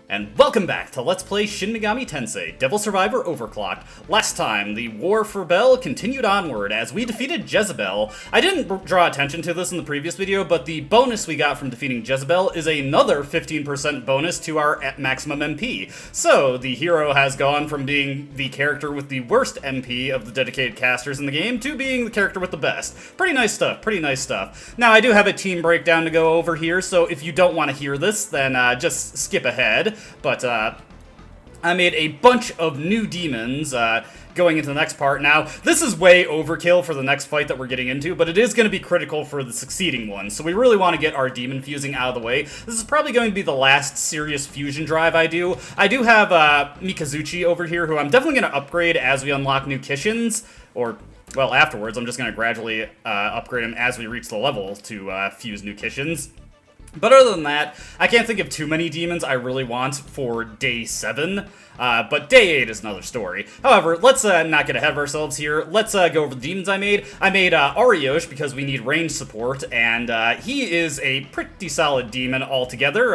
And welcome back to Let's Play Shin Megami Tensei, Devil Survivor Overclocked. Last time, the war for Bel continued onward as we defeated Jezebel. I didn't draw attention to this in the previous video, but the bonus we got from defeating Jezebel is another 15% bonus to our maximum MP. So, the hero has gone from being the character with the worst MP of the dedicated casters in the game to being the character with the best. Pretty nice stuff, pretty nice stuff. Now, I do have a team breakdown to go over here, so if you don't want to hear this, then just skip ahead. But I made a bunch of new demons going into the next part. Now, this is way overkill for the next fight that we're getting into, but it is going to be critical for the succeeding one. So we really want to get our demon fusing out of the way. This is probably going to be the last serious fusion drive I do. I do have Mikazuchi over here, who I'm definitely going to upgrade as we unlock new Kishins, or... well, afterwards. I'm just going to gradually upgrade him as we reach the level to fuse new Kishins. But other than that, I can't think of too many demons I really want for Day 7, but Day 8 is another story. However, let's not get ahead of ourselves here. Let's go over the demons I made. I made Ariosh because we need range support, and he is a pretty solid demon altogether.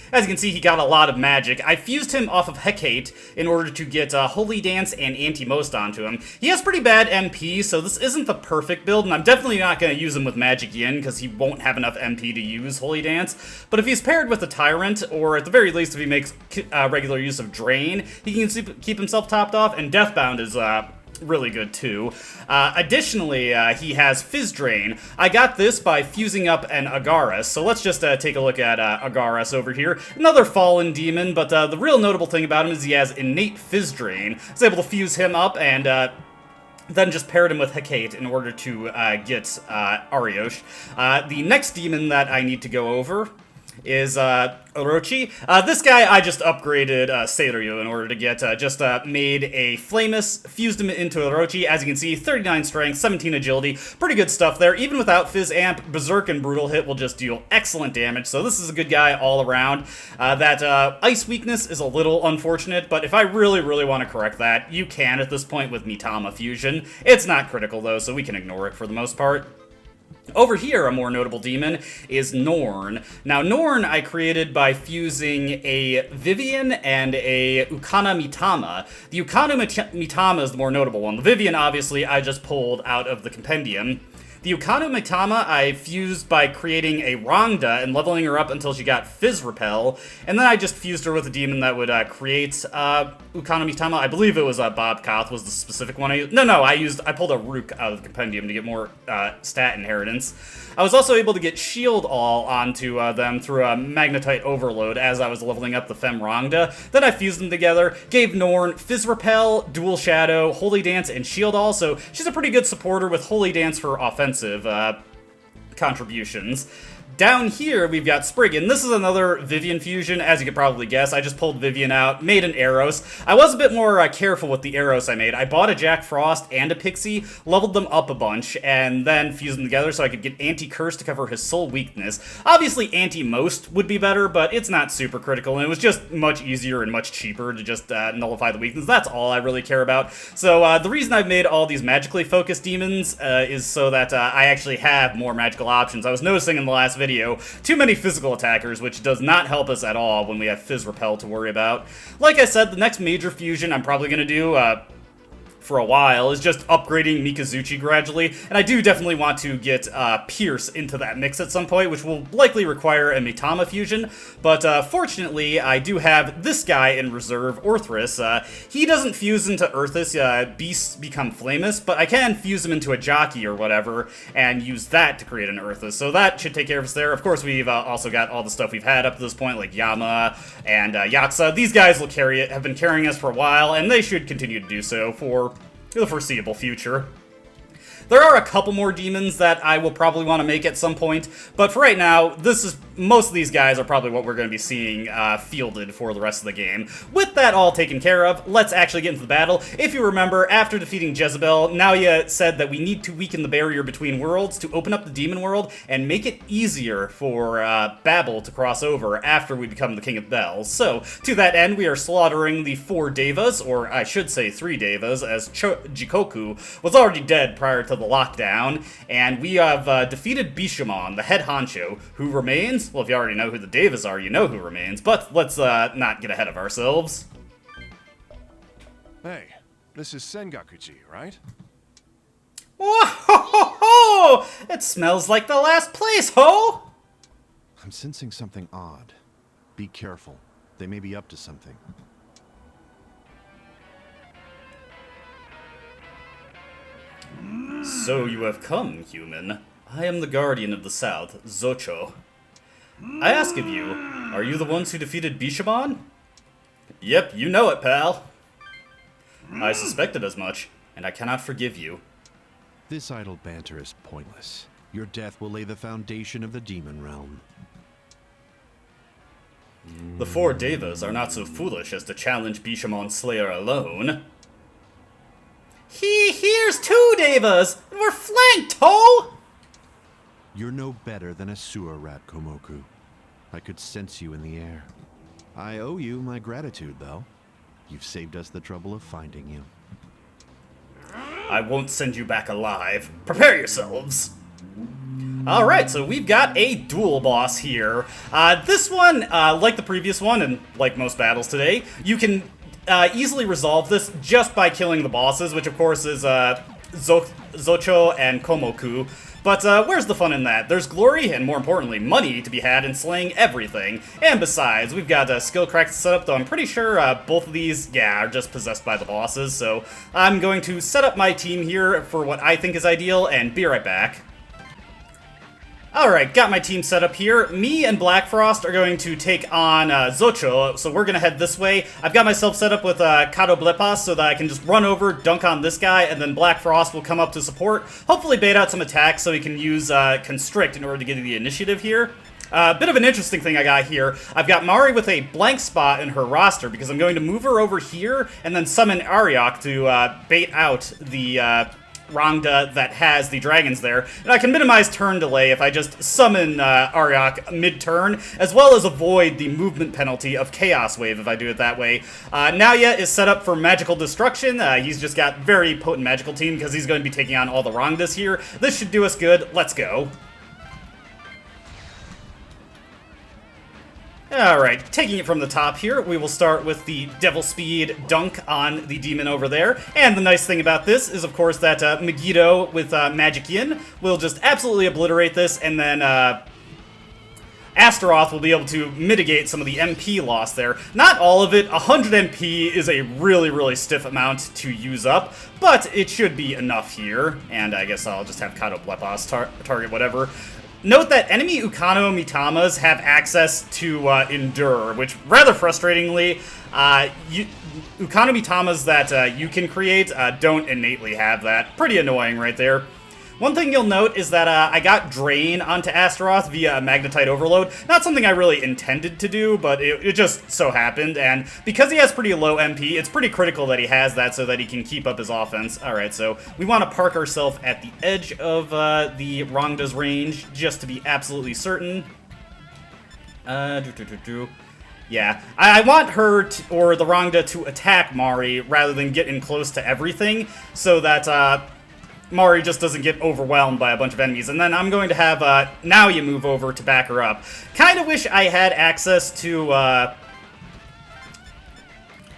As you can see, he got a lot of magic. I fused him off of Hecate in order to get Holy Dance and Anti-Most onto him. He has pretty bad MP, so this isn't the perfect build, and I'm definitely not going to use him with Magic Yin, because he won't have enough MP to use Holy Dance. But if he's paired with a Tyrant, or at the very least if he makes regular use of Drain, he can keep himself topped off, and Deathbound is... really good too. Additionally, he has Fizz Drain. I got this by fusing up an Agaras, so let's just take a look at Agaras over here. Another fallen demon, but the real notable thing about him is he has innate Fizz Drain. I was able to fuse him up and then just paired him with Hecate in order to get Ariosh. The next demon that I need to go over is Orochi. This guy, I just upgraded Seiryu in order to get, made a Flamus, fused him into Orochi. As you can see, 39 strength, 17 agility, pretty good stuff there. Even without Fizz Amp, Berserk and Brutal Hit will just deal excellent damage, so this is a good guy all around. That Ice weakness is a little unfortunate, but if I really want to correct that, you can at this point with Mitama Fusion. It's not critical though, so we can ignore it for the most part. Over here, a more notable demon is Norn. Now, Norn I created by fusing a Vivian and a Ukana Mitama. The Ukana Mitama is the more notable one. The Vivian, obviously, I just pulled out of the compendium. The Ukana Mitama I fused by creating a Rongda and leveling her up until she got Fizz Repel, and then I just fused her with a demon that would create Ukana Mitama. I believe it was Bob Koth was the specific one I used. No, I pulled a Rook out of the compendium to get more stat inheritance. I was also able to get Shield All onto them through a Magnetite Overload as I was leveling up the Fem Rongda. Then I fused them together, gave Norn Fizz Repel, Dual Shadow, Holy Dance, and Shield All, so she's a pretty good supporter with Holy Dance for offensive contributions. Down here, we've got Spriggan. This is another Vivian fusion, as you could probably guess. I just pulled Vivian out, made an Eros. I was a bit more careful with the Eros I made. I bought a Jack Frost and a Pixie, leveled them up a bunch, and then fused them together so I could get Anti-Curse to cover his soul weakness. Obviously, Anti-Most would be better, but it's not super critical, and it was just much easier and much cheaper to just nullify the weakness. That's all I really care about. So the reason I've made all these magically focused demons is so that I actually have more magical options. I was noticing in the last video too many physical attackers, which does not help us at all when we have Fizz Repel to worry about. Like I said, the next major fusion I'm probably going to do for a while is just upgrading Mikazuchi gradually, and I do definitely want to get Pierce into that mix at some point, which will likely require a Mitama fusion, but fortunately I do have this guy in reserve, Orthrus. He doesn't fuse into Earthus, beasts become Flamus, but I can fuse him into a Jockey or whatever, and use that to create an Earthus, so that should take care of us there. Of course, we've also got all the stuff we've had up to this point, like Yama and Yatsa. These guys will have been carrying us for a while, and they should continue to do so for the foreseeable future. There are a couple more demons that I will probably want to make at some point, but for right now, most of these guys are probably what we're going to be seeing fielded for the rest of the game. With that all taken care of, let's actually get into the battle. If you remember, after defeating Jezebel, Naoya said that we need to weaken the barrier between worlds to open up the demon world and make it easier for Babel to cross over after we become the King of Bells. So, to that end, we are slaughtering the 4 Devas, or I should say 3 Devas, as Jikoku was already dead prior to the lockdown, and we have defeated Bishamon, the head honcho, who remains remains. Well, if you already know who the Devas are, you know who remains. But let's not get ahead of ourselves. Hey, this is Sengakuji, right? Whoa! It smells like the last place, ho! I'm sensing something odd. Be careful. They may be up to something. So you have come, human. I am the guardian of the south, Zocho. I ask of you, are you the ones who defeated Bishamon? Yep, you know it, pal. I suspected as much, and I cannot forgive you. This idle banter is pointless. Your death will lay the foundation of the demon realm. The 4 Devas are not so foolish as to challenge Bishamon's slayer alone. Here's 2 Devas, and we're flanked, ho! You're no better than a sewer rat, Komoku. I could sense you in the air. I owe you my gratitude, though. You've saved us the trouble of finding you. I won't send you back alive. Prepare yourselves. Alright, so we've got a dual boss here. This one, like the previous one, and like most battles today, you can easily resolve this just by killing the bosses, which of course is Zocho and Komoku. But where's the fun in that? There's glory, and more importantly, money to be had in slaying everything. And besides, we've got skill cracks set up, though I'm pretty sure both of these, are just possessed by the bosses. So I'm going to set up my team here for what I think is ideal, and be right back. Alright, got my team set up here. Me and Black Frost are going to take on Zocho, so we're going to head this way. I've got myself set up with Kato Blepas so that I can just run over, dunk on this guy, and then Black Frost will come up to support. Hopefully bait out some attacks so he can use Constrict in order to get the initiative here. Bit of an interesting thing I got here. I've got Mari with a blank spot in her roster because I'm going to move her over here and then summon Ariok to bait out the Rangda that has the dragons there. And I can minimize turn delay if I just summon Ariok mid-turn, as well as avoid the movement penalty of Chaos Wave if I do it that way. Naoya is set up for Magical Destruction. He's just got very potent magical team because he's going to be taking on all the Rangdas here. This should do us good. Let's go. Alright, taking it from the top here, we will start with the Devil Speed dunk on the demon over there. And the nice thing about this is, of course, that Megiddo with Magic Yin will just absolutely obliterate this, and then Astaroth will be able to mitigate some of the MP loss there. Not all of it. 100 MP is a really, really stiff amount to use up, but it should be enough here. And I guess I'll just have Kato Blepas target whatever. Note that enemy Ukano Mitamas have access to Endure, which, rather frustratingly, Ukano Mitamas that you can create don't innately have that. Pretty annoying right there. One thing you'll note is that I got Drain onto Astaroth via Magnetite Overload. Not something I really intended to do, but it just so happened, and because he has pretty low MP, it's pretty critical that he has that so that he can keep up his offense. Alright, so we want to park ourselves at the edge of the Rangda's range, just to be absolutely certain. Yeah, I want her, or the Rangda, to attack Mari rather than get in close to everything, so that Mari just doesn't get overwhelmed by a bunch of enemies. And then I'm going to have Naoya move over to back her up. Kind of wish I had access to,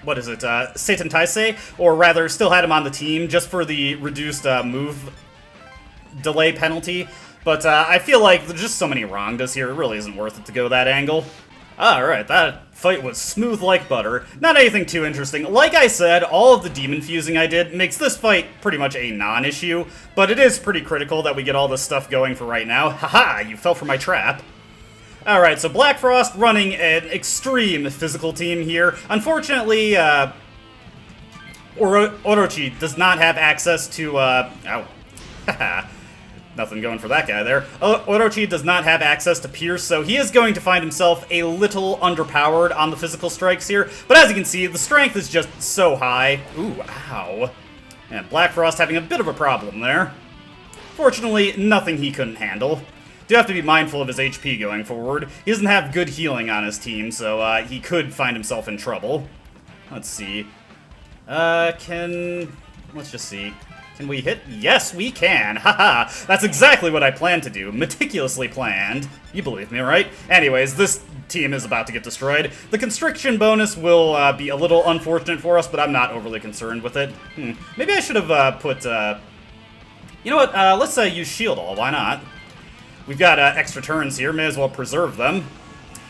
what is it, Satan Taisei, or rather still had him on the team just for the reduced move delay penalty. But I feel like there's just so many Rangdas here, it really isn't worth it to go that angle. Alright, that fight was smooth like butter. Not anything too interesting. Like I said, all of the demon fusing I did makes this fight pretty much a non-issue, but it is pretty critical that we get all this stuff going for right now. Haha, you fell for my trap. Alright, so Black Frost running an extreme physical team here. Unfortunately, Orochi does not have access to, ow. Haha. Nothing going for that guy there. Orochi does not have access to Pierce, so he is going to find himself a little underpowered on the physical strikes here. But as you can see, the strength is just so high. Ooh, ow. And Black Frost having a bit of a problem there. Fortunately, nothing he couldn't handle. Do have to be mindful of his HP going forward. He doesn't have good healing on his team, so he could find himself in trouble. Let's see. Let's just see. Can we hit? Yes, we can. Haha. That's exactly what I planned to do. Meticulously planned. You believe me, right? Anyways, this team is about to get destroyed. The constriction bonus will be a little unfortunate for us, but I'm not overly concerned with it. Maybe I should have put... You know what? Let's use Shield All. Why not? We've got extra turns here. May as well preserve them.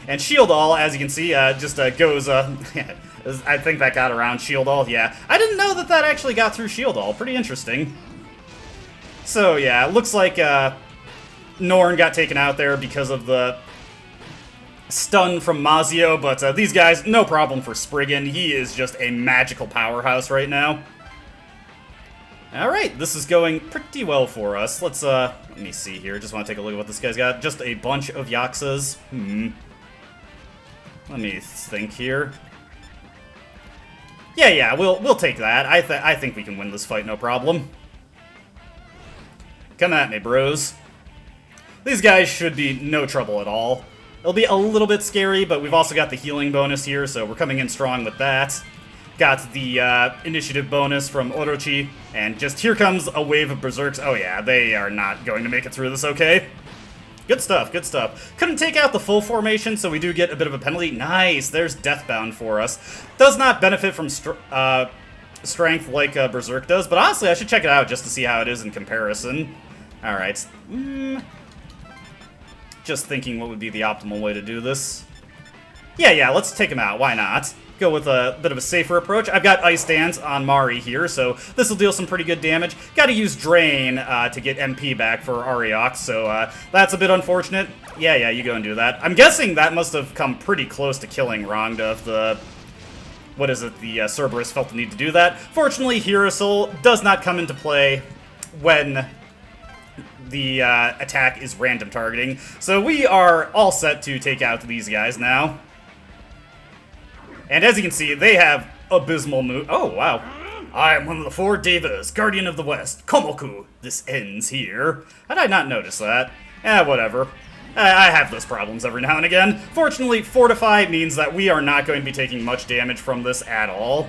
And Shield All, as you can see, just goes... I think that got around Shield All. Yeah. I didn't know that that actually got through Shield All. Pretty interesting. So, yeah. It looks like Norn got taken out there because of the stun from Mazio, but these guys, no problem for Spriggan. He is just a magical powerhouse right now. Alright, this is going pretty well for us. Let's, let me see here. Just want to take a look at what this guy's got. Just a bunch of Yaksas. Let me think here. Yeah, we'll take that. I think we can win this fight, no problem. Come at me, bros. These guys should be no trouble at all. It'll be a little bit scary, but we've also got the healing bonus here, so we're coming in strong with that. Got the initiative bonus from Orochi, and just here comes a wave of berserks. Oh yeah, they are not going to make it through this okay. Good stuff, good stuff. Couldn't take out the full formation, so we do get a bit of a penalty. Nice, there's Deathbound for us. Does not benefit from strength like Berserk does, but honestly, I should check it out just to see how it is in comparison. Alright. Just thinking what would be the optimal way to do this. Yeah, let's take him out. Why not? Go with a bit of a safer approach. I've got Ice Dance on Mari here, so this will deal some pretty good damage. Gotta use Drain to get MP back for Ariok, so that's a bit unfortunate. Yeah, you go and do that. I'm guessing that must have come pretty close to killing Rongda if the... What is it? The Cerberus felt the need to do that. Fortunately, Hirasul does not come into play when the attack is random targeting. So we are all set to take out these guys now. And as you can see, they have abysmal move. Oh, wow. I am one of the 4 Devas, Guardian of the West, Komoku. This ends here. How did I not notice that? Whatever. I have those problems every now and again. Fortunately, Fortify means that we are not going to be taking much damage from this at all.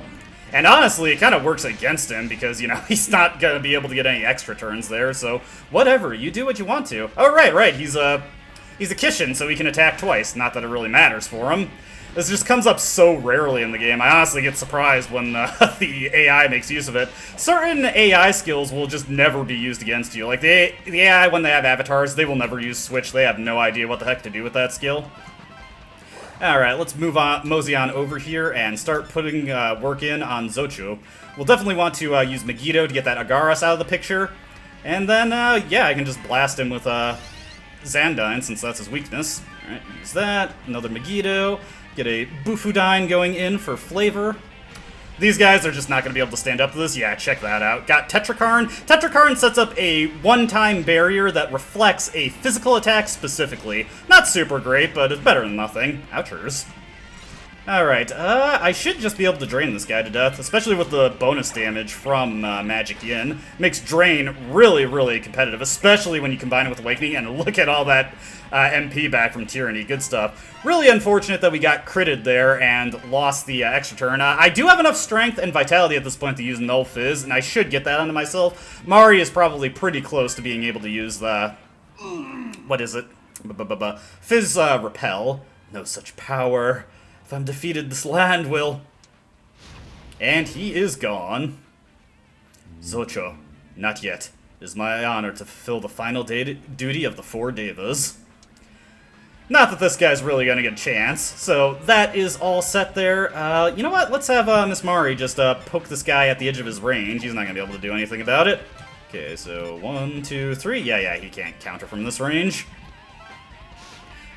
And honestly, it kind of works against him because, you know, he's not going to be able to get any extra turns there, so whatever, you do what you want to. Oh, right, he's a Kishin, so he can attack twice. Not that it really matters for him. This just comes up so rarely in the game. I honestly get surprised when the AI makes use of it. Certain AI skills will just never be used against you. Like, the AI, when they have avatars, they will never use Switch. They have no idea what the heck to do with that skill. Alright, let's mosey on over here and start putting work in on Zocho. We'll definitely want to use Megiddo to get that Agaras out of the picture. And then, yeah, I can just blast him with Zandine, since that's his weakness. Alright, use that. Another Megiddo. Get a Bufudine going in for flavor. These guys are just not going to be able to stand up to this. Yeah, check that out. Got Tetrakarn. Tetrakarn sets up a one-time barrier that reflects a physical attack specifically. Not super great, but it's better than nothing. Ouchers. Alright, I should just be able to drain this guy to death, especially with the bonus damage from Magic Yin. Makes Drain really, really competitive, especially when you combine it with Awakening, and look at all that MP back from Tyranny. Good stuff. Really unfortunate that we got critted there and lost the extra turn. I do have enough strength and vitality at this point to use Null Fizz, and I should get that onto myself. Mari is probably pretty close to being able to use the... What is it? Fizz Repel. No such power. If I'm defeated, this land will... And he is gone. Zocho, not yet. It is my honor to fulfill the final duty of the 4 Devas. Not that this guy's really gonna get a chance, so that is all set there. You know what? Let's have Miss Mari just poke this guy at the edge of his range. He's not gonna be able to do anything about it. Okay, so 1, 2, 3. Yeah, he can't counter from this range.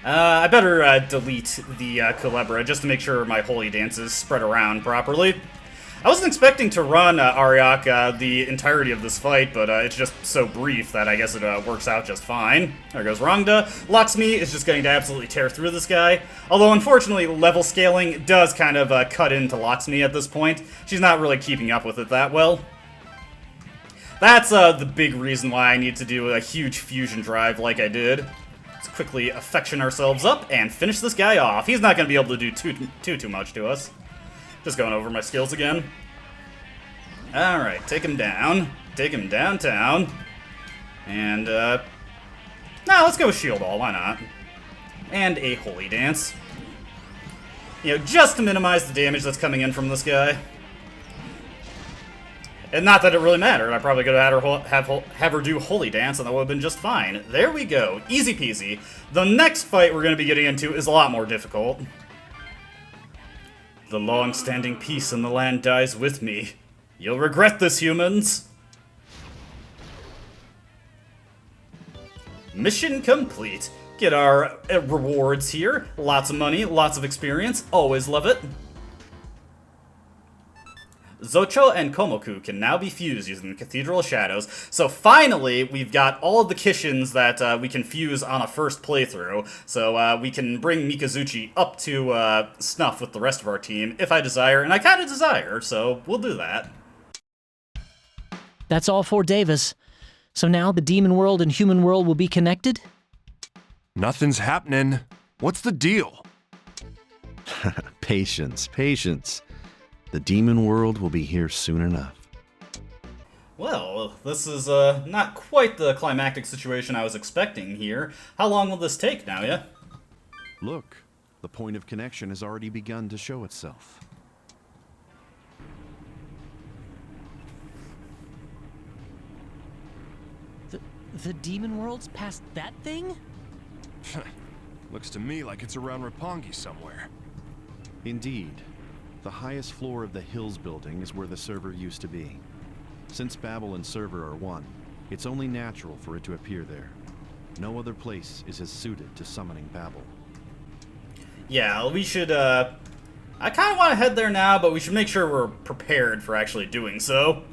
I better delete the Culebra just to make sure my holy dances spread around properly. I wasn't expecting to run Ariok the entirety of this fight, but it's just so brief that I guess it works out just fine. There goes Rongda. Lakshmi is just going to absolutely tear through this guy. Although, unfortunately, level scaling does kind of cut into Lakshmi at this point. She's not really keeping up with it that well. That's the big reason why I need to do a huge fusion drive like I did. Let's quickly affection ourselves up and finish this guy off. He's not going to be able to do too much to us. Just going over my skills again. Alright, take him down. take him downtown. And, nah, let's go with Shield Wall, why not? And a Holy Dance. You know, just to minimize the damage that's coming in from this guy. And not that it really mattered. I probably could have have her do Holy Dance, and that would have been just fine. There we go. Easy peasy. The next fight we're going to be getting into is a lot more difficult. The long-standing peace in the land dies with me. You'll regret this, humans. Mission complete. Get our rewards here. Lots of money, lots of experience. Always love it. Zocho and Komoku can now be fused using the Cathedral of Shadows. So finally, we've got all of the Kishins that we can fuse on a first playthrough. So we can bring Mikazuchi up to snuff with the rest of our team if I desire. And I kind of desire, so we'll do that. That's all for Davis. So now the demon world and human world will be connected? Nothing's happening. What's the deal? Patience, patience. The demon world will be here soon enough. Well, this is not quite the climactic situation I was expecting here. How long will this take, Naoya? Look, the point of connection has already begun to show itself. The demon world's past that thing? Looks to me like it's around Roppongi somewhere. Indeed. The highest floor of the Hills building is where the server used to be. Since Babel and server are one, it's only natural for it to appear there. No other place is as suited to summoning Babel. Yeah, we should, I kind of want to head there now, but we should make sure we're prepared for actually doing so.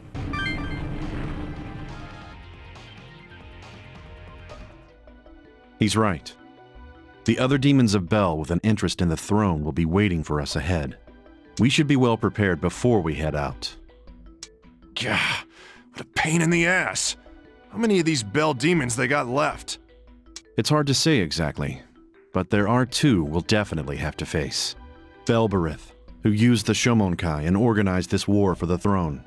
He's right. The other demons of Bel with an interest in the throne will be waiting for us ahead. We should be well prepared before we head out. Gah, what a pain in the ass. How many of these Bel demons they got left? It's hard to say exactly, but there are two we'll definitely have to face. Belberith, who used the Shomonkai and organized this war for the throne,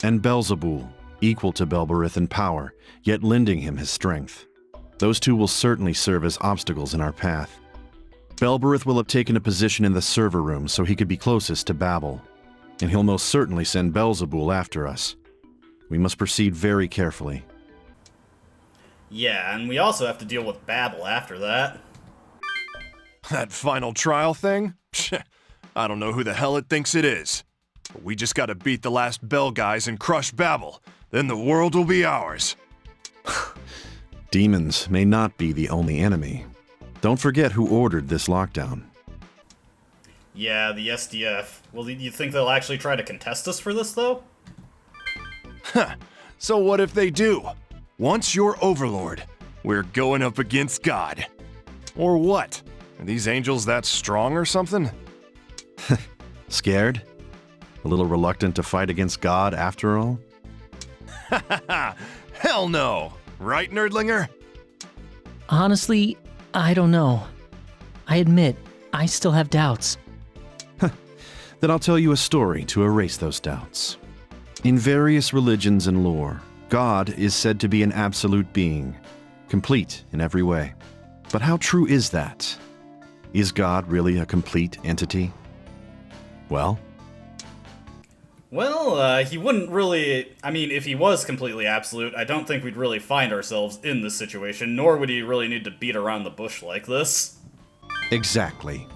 and Belzebul, equal to Belberith in power, yet lending him his strength. Those two will certainly serve as obstacles in our path. Belberith will have taken a position in the server room so he could be closest to Babel, and he'll most certainly send Belzebul after us. We must proceed very carefully. Yeah, and we also have to deal with Babel after that. That final trial thing? I don't know who the hell it thinks it is. But we just gotta beat the last Bel guys and crush Babel. Then the world will be ours. Demons may not be the only enemy. Don't forget who ordered this lockdown. Yeah, the SDF. Well, do you think they'll actually try to contest us for this, though? So what if they do? Once you're Overlord, we're going up against God. Or what? Are these angels that strong or something? Scared? A little reluctant to fight against God after all? Hell no! Right, Nerdlinger? Honestly, I don't know. I admit, I still have doubts. Then I'll tell you a story to erase those doubts. In various religions and lore, God is said to be an absolute being, complete in every way. But how true is that? Is God really a complete entity? Well, he wouldn't really... I mean, if he was completely absolute, I don't think we'd really find ourselves in this situation, nor would he really need to beat around the bush like this. exactly.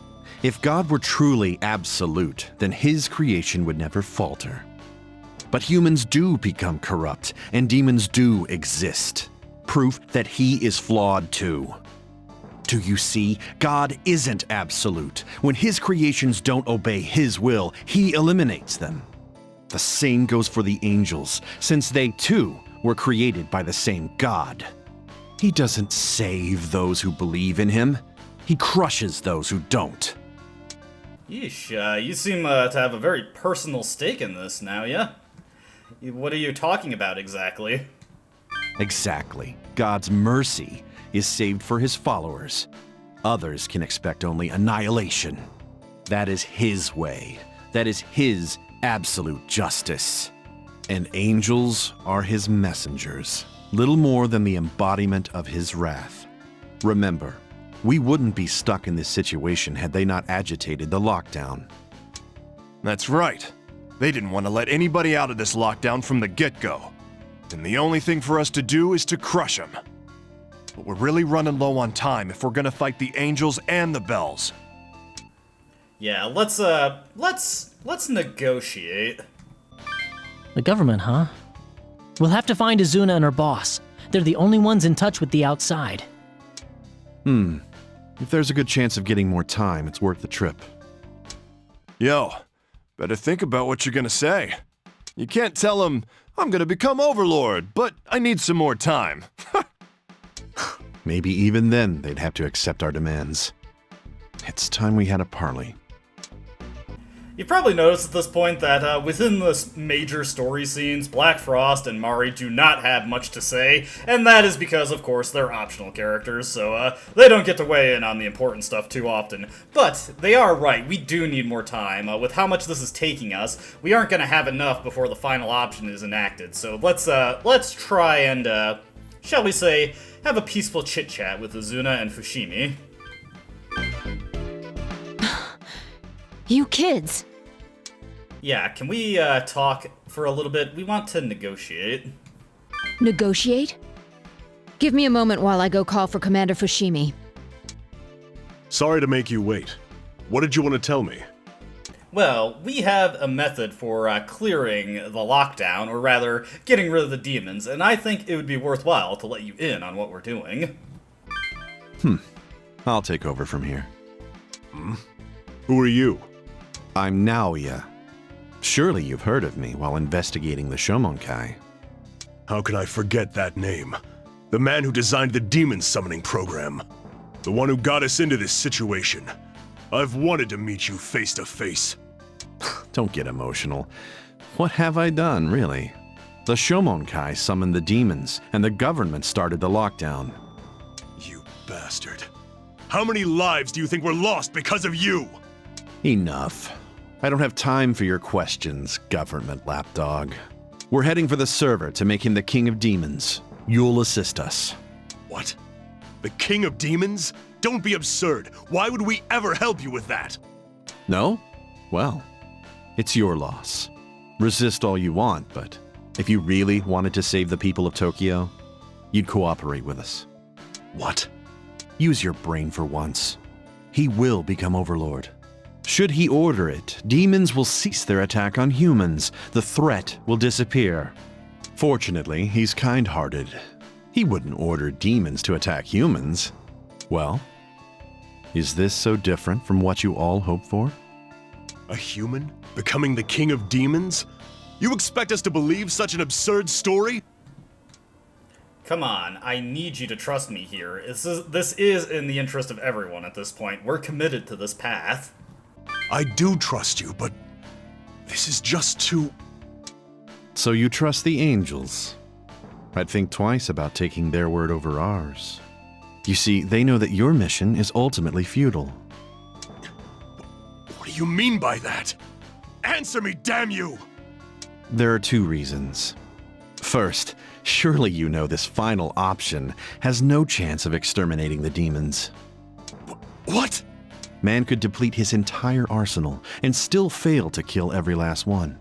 If God were truly absolute, then his creation would never falter. But humans do become corrupt, and demons do exist. Proof that he is flawed too. Do you see? God isn't absolute. When his creations don't obey his will, he eliminates them. The same goes for the angels, since they too were created by the same God. He doesn't save those who believe in him. He crushes those who don't. Yeesh, you seem to have a very personal stake in this now, yeah? What are you talking about exactly? Exactly. God's mercy is saved for his followers. Others can expect only annihilation. That is his way. That is his absolute justice. And angels are his messengers, little more than the embodiment of his wrath. Remember, we wouldn't be stuck in this situation had they not agitated the lockdown. That's right. They didn't want to let anybody out of this lockdown from the get-go. And the only thing for us to do is to crush them. But we're really running low on time if we're gonna fight the angels and the bells. Yeah, let's negotiate. The government, huh? We'll have to find Azuna and her boss. They're the only ones in touch with the outside. If there's a good chance of getting more time, it's worth the trip. Yo, better think about what you're gonna say. You can't tell them, I'm gonna become Overlord, but I need some more time. Maybe even then they'd have to accept our demands. It's time we had a parley. You've probably noticed at this point that within the major story scenes, Black Frost and Mari do not have much to say, and that is because, of course, they're optional characters, so they don't get to weigh in on the important stuff too often. But they are right, we do need more time. With how much this is taking us, we aren't going to have enough before the final option is enacted, so let's try and, shall we say, have a peaceful chit-chat with Azuna and Fushimi. You kids! Yeah, can we talk for a little bit? We want to negotiate. Negotiate? Give me a moment while I go call for Commander Fushimi. Sorry to make you wait. What did you want to tell me? Well, we have a method for clearing the lockdown, or rather, getting rid of the demons, and I think it would be worthwhile to let you in on what we're doing. I'll take over from here. Who are you? I'm Naoya. Surely you've heard of me while investigating the Shomonkai. How could I forget that name? The man who designed the demon summoning program. The one who got us into this situation. I've wanted to meet you face to face. Don't get emotional. What have I done, really? The Shomonkai summoned the demons, and the government started the lockdown. You bastard. How many lives do you think were lost because of you? Enough. I don't have time for your questions, government lapdog. We're heading for the server to make him the king of demons. You'll assist us. What? The king of demons? Don't be absurd. Why would we ever help you with that? No? Well, it's your loss. Resist all you want, but if you really wanted to save the people of Tokyo, you'd cooperate with us. What? Use your brain for once. He will become Overlord. Should he order it, demons will cease their attack on humans. The threat will disappear. Fortunately, he's kind-hearted. He wouldn't order demons to attack humans. Well, is this so different from what you all hoped for? A human? Becoming the king of demons? You expect us to believe such an absurd story? Come on, I need you to trust me here. This is in the interest of everyone at this point. We're committed to this path. I do trust you, but this is just too... So you trust the angels? I'd think twice about taking their word over ours. You see, they know that your mission is ultimately futile. What do you mean by that? Answer me, damn you! There are two reasons. First, surely you know this final option has no chance of exterminating the demons. What? Man could deplete his entire arsenal and still fail to kill every last one.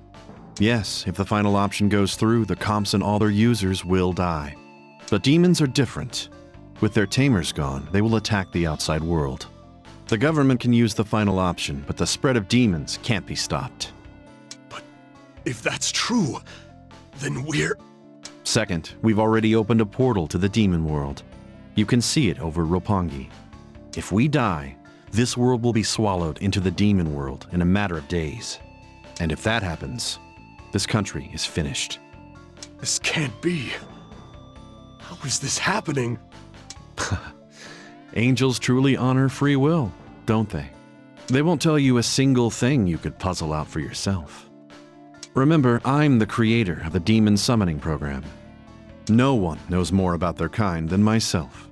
Yes, if the final option goes through, the comps and all their users will die. But demons are different. With their tamers gone, they will attack the outside world. The government can use the final option, but the spread of demons can't be stopped. But if that's true, then we're... Second, we've already opened a portal to the demon world. You can see it over Roppongi. If we die, this world will be swallowed into the demon world in a matter of days. And if that happens, this country is finished. This can't be. How is this happening? Angels truly honor free will, don't they? They won't tell you a single thing you could puzzle out for yourself. Remember, I'm the creator of the demon summoning program. No one knows more about their kind than myself.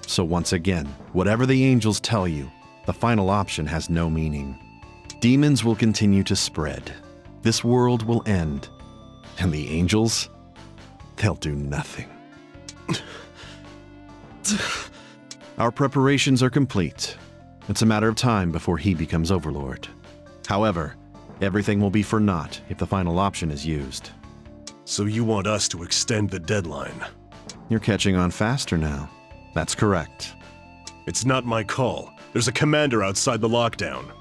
So once again, whatever the angels tell you, the final option has no meaning. Demons will continue to spread. This world will end. And the angels? They'll do nothing. Our preparations are complete. It's a matter of time before he becomes Overlord. However, everything will be for naught if the final option is used. So you want us to extend the deadline? You're catching on faster now. That's correct. It's not my call. There's a commander outside the lockdown.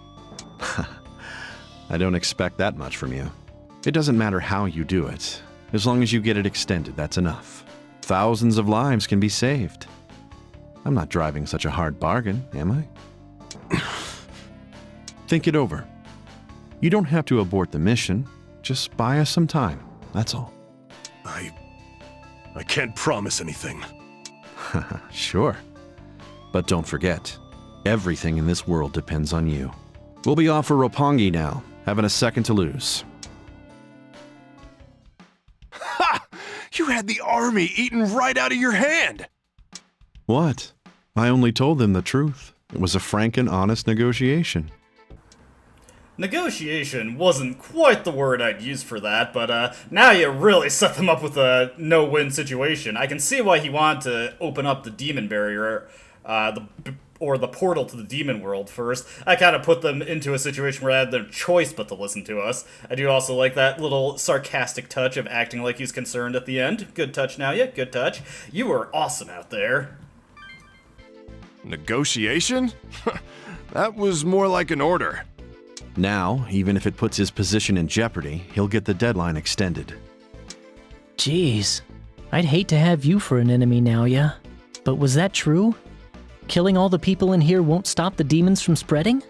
I don't expect that much from you. It doesn't matter how you do it. As long as you get it extended, that's enough. Thousands of lives can be saved. I'm not driving such a hard bargain, am I? Think it over. You don't have to abort the mission. Just buy us some time, that's all. I can't promise anything. Sure. But don't forget, everything in this world depends on you. We'll be off for Roppongi now, having a second to lose. Ha! You had the army eaten right out of your hand! What? I only told them the truth. It was a frank and honest negotiation. Negotiation wasn't quite the word I'd use for that, but now you really set them up with a no-win situation. I can see why he wanted to open up the demon barrier, or the portal to the demon world first. I kind of put them into a situation where I had their choice but to listen to us. I do also like that little sarcastic touch of acting like he's concerned at the end. Good touch, Naoya, good touch. You were awesome out there. Negotiation? That was more like an order. Now, even if it puts his position in jeopardy, he'll get the deadline extended. Jeez. I'd hate to have you for an enemy now, yeah? But was that true? Killing all the people in here won't stop the demons from spreading?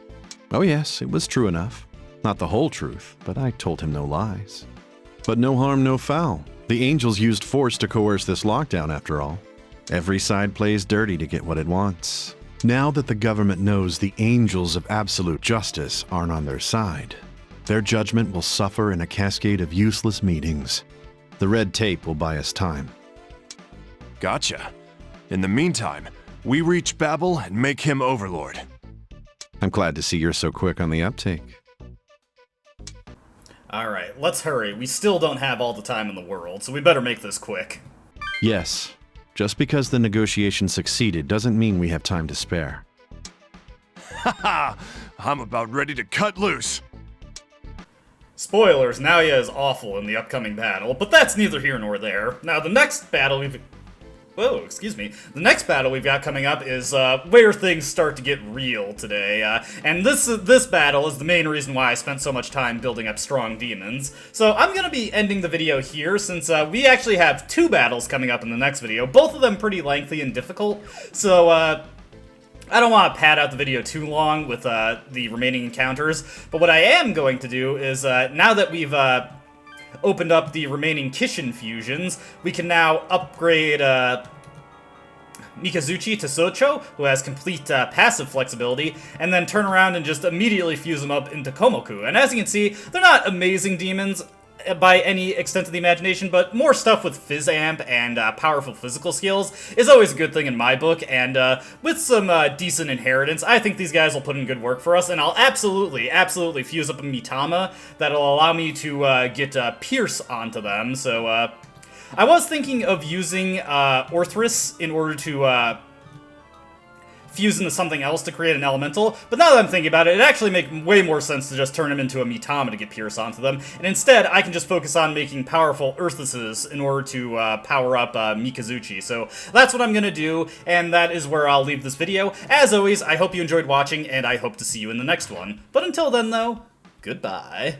Oh yes, it was true enough. Not the whole truth, but I told him no lies. But no harm, no foul. The angels used force to coerce this lockdown after all. Every side plays dirty to get what it wants. Now that the government knows the angels of absolute justice aren't on their side, their judgment will suffer in a cascade of useless meetings. The red tape will buy us time. Gotcha. In the meantime, we reach Babel and make him Overlord. I'm glad to see you're so quick on the uptake. Alright, let's hurry. We still don't have all the time in the world, so we better make this quick. Yes. Just because the negotiation succeeded doesn't mean we have time to spare. Haha! I'm about ready to cut loose. Spoilers, Naoya is awful in the upcoming battle, but that's neither here nor there. Now, the next battle we've... Whoa, excuse me. The next battle we've got coming up is where things start to get real today, and this battle is the main reason why I spent so much time building up strong demons. So I'm going to be ending the video here since we actually have 2 battles coming up in the next video, both of them pretty lengthy and difficult, so I don't want to pad out the video too long with the remaining encounters, but what I am going to do is, now that we've opened up the remaining Kishin fusions, we can now upgrade Mikazuchi to Socho, who has complete passive flexibility, and then turn around and just immediately fuse them up into Komoku. And as you can see, they're not amazing demons by any extent of the imagination, but more stuff with Fizz Amp and powerful physical skills is always a good thing in my book, and with some decent inheritance, I think these guys will put in good work for us, and I'll absolutely fuse up a Mitama that'll allow me to get Pierce onto them, so I was thinking of using Orthrus in order to fuse into something else to create an elemental, but now that I'm thinking about it, it actually makes way more sense to just turn him into a Mitama to get Pierce onto them, and instead I can just focus on making powerful Earthuses in order to power up Mikazuchi. So that's what I'm gonna do, and that is where I'll leave this video. As always, I hope you enjoyed watching, and I hope to see you in the next one. But until then though, goodbye.